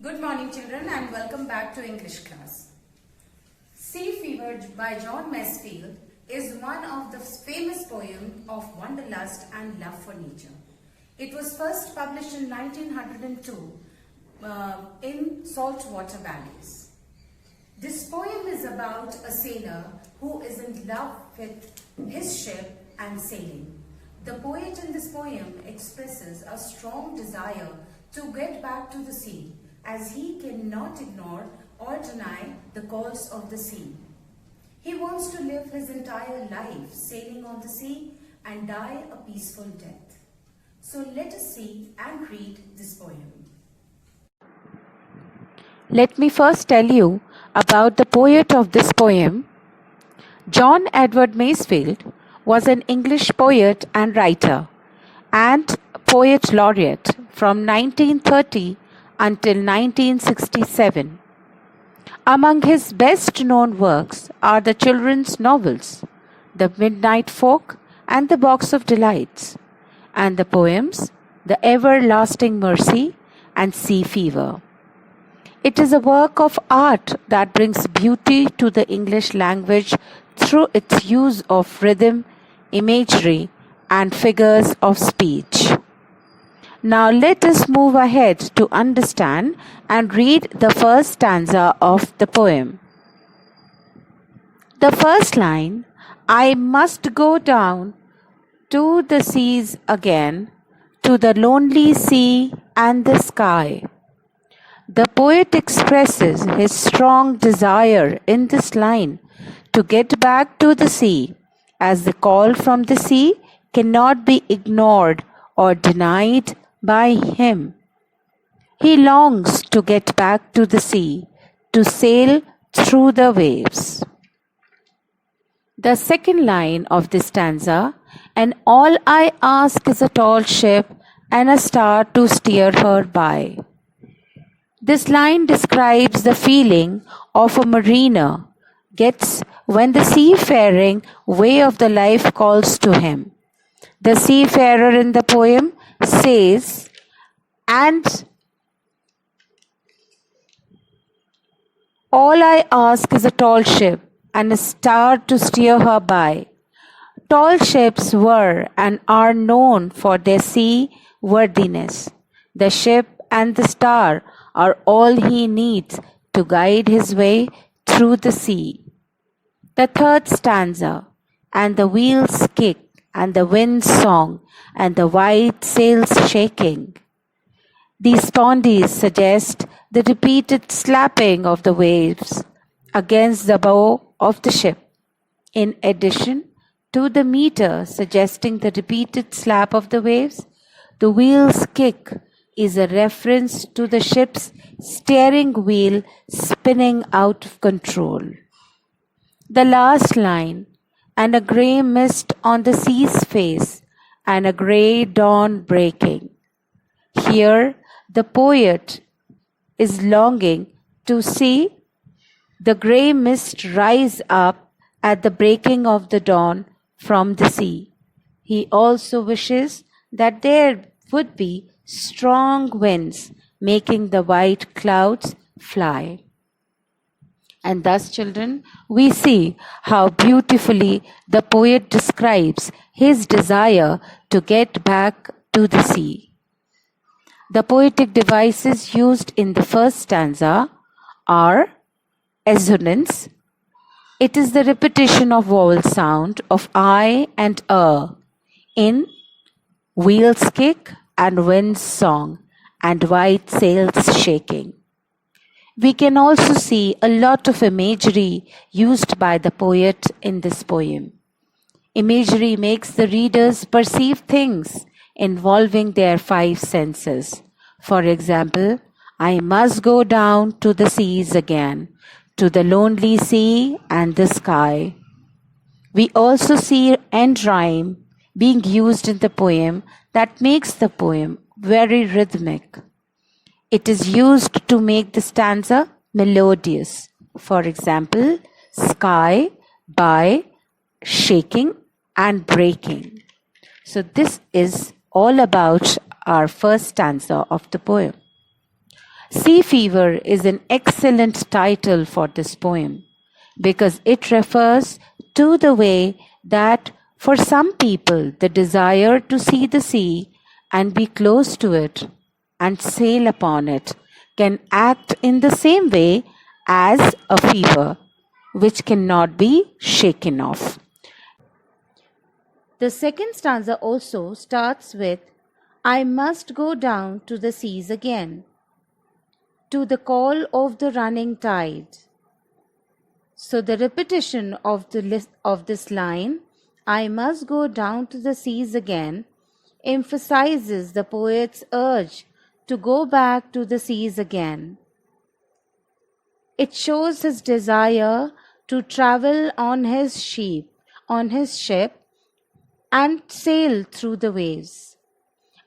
Good morning children and welcome back to English class. Sea Fever by John Masefield is one of the famous poems of wanderlust and love for nature. It was first published in 1902 in saltwater valleys. This poem is about a sailor who is in love with his ship and sailing. The poet in this poem expresses a strong desire to get back to the sea, as he cannot ignore or deny the calls of the sea. He wants to live his entire life sailing on the sea and die a peaceful death. So let us see and read this poem. Let me first tell you about the poet of this poem. John Edward Masefield was an English poet and writer and poet laureate from 1930 until 1967. Among his best-known works are the children's novels, The Midnight Folk and The Box of Delights, and the poems The Everlasting Mercy and Sea Fever. It is a work of art that brings beauty to the English language through its use of rhythm, imagery, and figures of speech. Now let us move ahead to understand and read the first stanza of the poem. The first line, I must go down to the seas again, to the lonely sea and the sky. The poet expresses his strong desire in this line to get back to the sea, as the call from the sea cannot be ignored or denied by him. He longs to get back to the sea, to sail through the waves. The second line of this stanza, and all I ask is a tall ship and a star to steer her by. This line describes the feeling of a mariner gets when the seafaring way of the life calls to him. The seafarer in the poem says, and all I ask is a tall ship and a star to steer her by. Tall ships were and are known for their seaworthiness. The ship and the star are all he needs to guide his way through the sea. The third stanza, and the wheels kick, and the wind's song, and the white sails shaking. These spondees suggest the repeated slapping of the waves against the bow of the ship, in addition to the meter suggesting the repeated slap of the waves. The wheel's kick is a reference to the ship's steering wheel spinning out of control. The last line, and a grey mist on the sea's face, and a grey dawn breaking. Here, the poet is longing to see the grey mist rise up at the breaking of the dawn from the sea. He also wishes that there would be strong winds making the white clouds fly. And thus, children, we see how beautifully the poet describes his desire to get back to the sea. The poetic devices used in the first stanza are assonance. It is the repetition of vowel sound of I and in wheels kick and wind's song and white sails shaking. We can also see a lot of imagery used by the poet in this poem. Imagery makes the readers perceive things involving their five senses. For example, I must go down to the seas again, to the lonely sea and the sky. We also see end rhyme being used in the poem that makes the poem very rhythmic. It is used to make the stanza melodious. For example, sky, by, shaking, and breaking. So this is all about our first stanza of the poem. Sea Fever is an excellent title for this poem because it refers to the way that for some people the desire to see the sea and be close to it and sail upon it can act in the same way as a fever which cannot be shaken off. The second stanza also starts with, I must go down to the seas again, to the call of the running tide. So the repetition of this line, I must go down to the seas again, emphasizes the poet's urge to go back to the seas again. It shows his desire to travel on his ship and sail through the waves.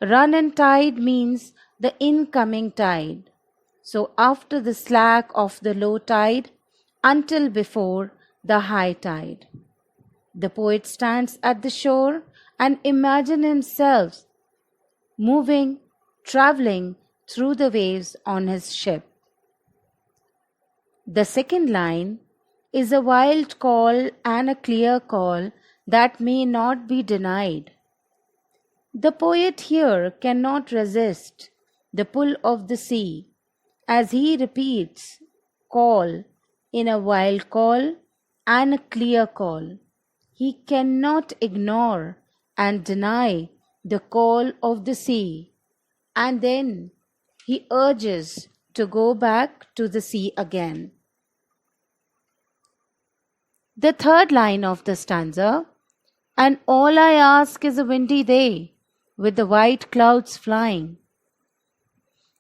Run and tide means the incoming tide. So after the slack of the low tide until before the high tide. The poet stands at the shore and imagines himself moving, traveling through the waves on his ship. The second line is a wild call and a clear call that may not be denied. The poet here cannot resist the pull of the sea as he repeats call in a wild call and a clear call. He cannot ignore and deny the call of the sea, and then he urges to go back to the sea again. The third line of the stanza, and all I ask is a windy day with the white clouds flying.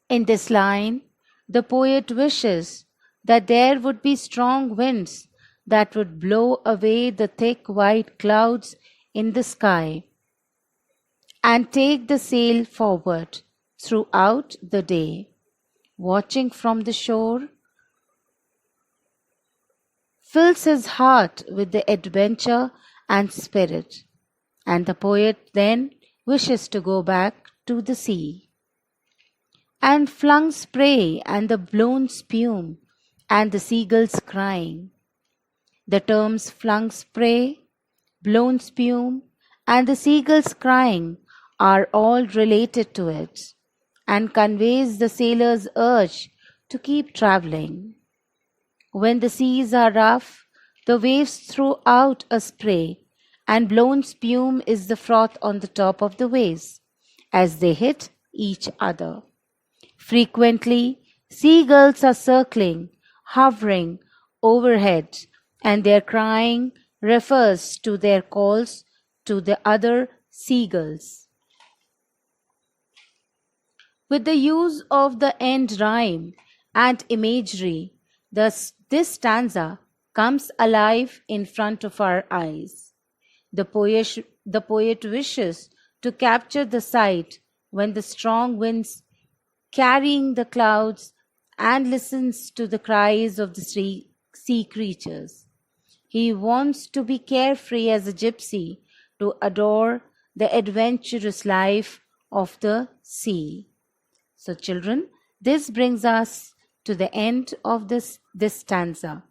In this line, the poet wishes that there would be strong winds that would blow away the thick white clouds in the sky and take the sail forward throughout the day. Watching from the shore fills his heart with the adventure and spirit, and the poet then wishes to go back to the sea. And flung spray and the blown spume and the seagulls crying. The terms flung spray, blown spume, and the seagulls crying are all related to it and conveys the sailor's urge to keep traveling. When the seas are rough, the waves throw out a spray, and blown spume is the froth on the top of the waves as they hit each other. Frequently, seagulls are circling, hovering overhead, and their crying refers to their calls to the other seagulls. With the use of the end rhyme and imagery, this stanza comes alive in front of our eyes. The poet wishes to capture the sight when the strong winds carrying the clouds and listens to the cries of the sea creatures. He wants to be carefree as a gypsy, to adore the adventurous life of the sea. So children, this brings us to the end of this stanza.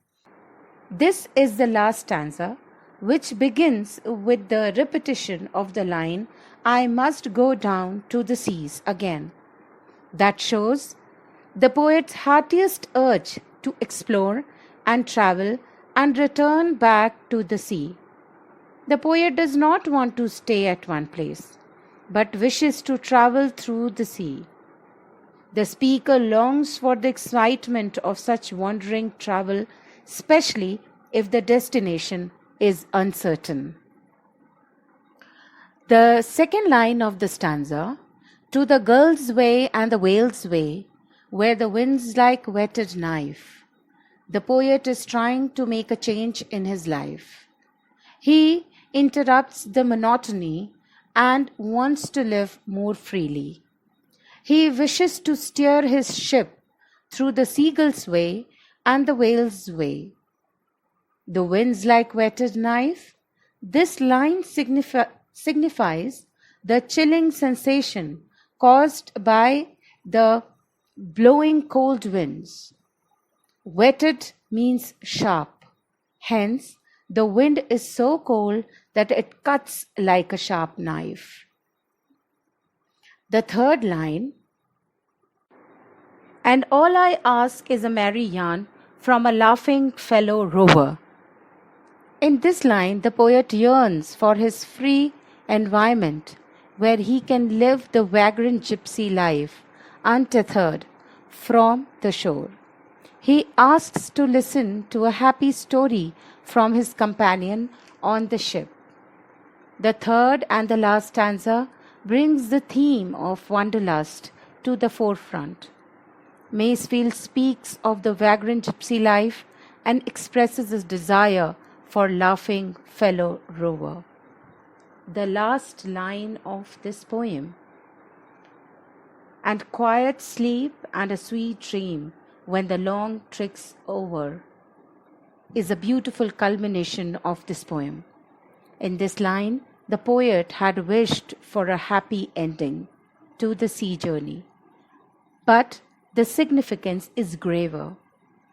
This is the last stanza, which begins with the repetition of the line, I must go down to the seas again. That shows the poet's heartiest urge to explore and travel and return back to the sea. The poet does not want to stay at one place, but wishes to travel through the sea. The speaker longs for the excitement of such wandering travel, especially if the destination is uncertain. The second line of the stanza, to the girl's way and the whale's way, where the wind's like whetted knife. The poet is trying to make a change in his life. He interrupts the monotony and wants to live more freely. He wishes to steer his ship through the seagull's way and the whale's way. The wind's like whetted knife. This line signifies the chilling sensation caused by the blowing cold winds. Wetted means sharp. Hence, the wind is so cold that it cuts like a sharp knife. The third line, and all I ask is a merry yarn from a laughing fellow rover. In this line, the poet yearns for his free environment where he can live the vagrant gypsy life untethered from the shore. He asks to listen to a happy story from his companion on the ship. The third and the last stanza brings the theme of wanderlust to the forefront. Masefield speaks of the vagrant gypsy life and expresses his desire for laughing fellow rover. The last line of this poem, and quiet sleep and a sweet dream when the long trick's over, is a beautiful culmination of this poem. In this line, the poet had wished for a happy ending to the sea journey. But the significance is graver.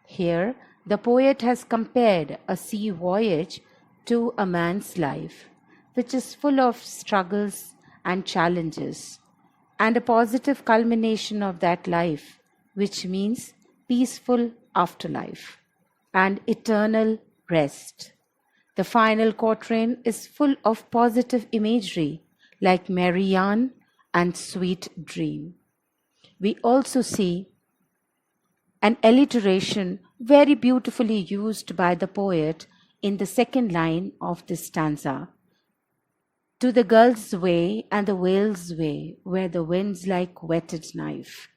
Here, the poet has compared a sea voyage to a man's life, which is full of struggles and challenges, and a positive culmination of that life, which means peaceful afterlife and eternal rest. The final quatrain is full of positive imagery like merry yarn and sweet dream. We also see an alliteration very beautifully used by the poet in the second line of this stanza. To the gull's way and the whale's way, where the wind's like whetted knife.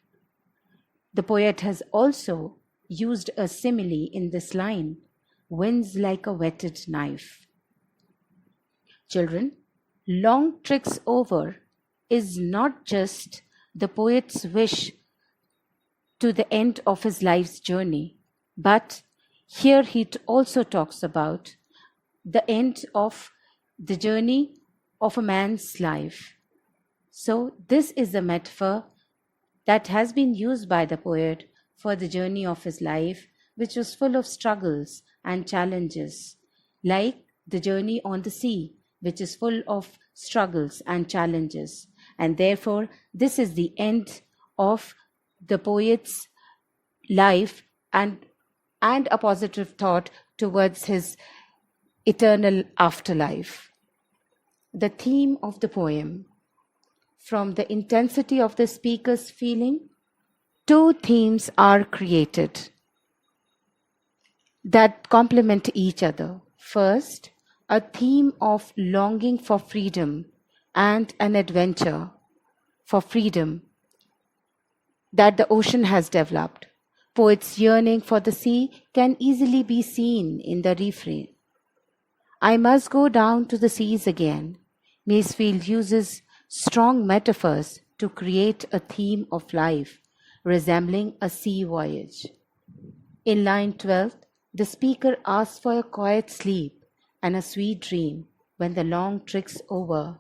The poet has also used a simile in this line, winds like a whetted knife. Children, long tricks over is not just the poet's wish to the end of his life's journey, but here he also talks about the end of the journey of a man's life. So this is a metaphor that has been used by the poet for the journey of his life, which was full of struggles and challenges, like the journey on the sea, which is full of struggles and challenges. And therefore, this is the end of the poet's life and a positive thought towards his eternal afterlife. The theme of the poem, from the intensity of the speaker's feeling, two themes are created that complement each other. First, a theme of longing for freedom and an adventure for freedom that the ocean has developed. Poet's yearning for the sea can easily be seen in the refrain. I must go down to the seas again. Masefield uses strong metaphors to create a theme of life resembling a sea voyage. In line 12, the speaker asks for a quiet sleep and a sweet dream when the long trick's over.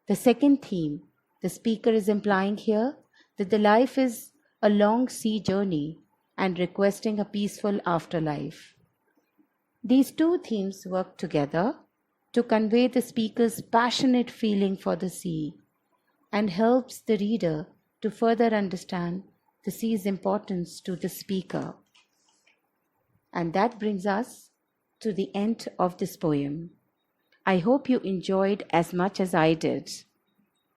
The second theme, the speaker is implying here that the life is a long sea journey and requesting a peaceful afterlife. These two themes work together to convey the speaker's passionate feeling for the sea and helps the reader to further understand the sea's importance to the speaker. And that brings us to the end of this poem. I hope you enjoyed as much as I did.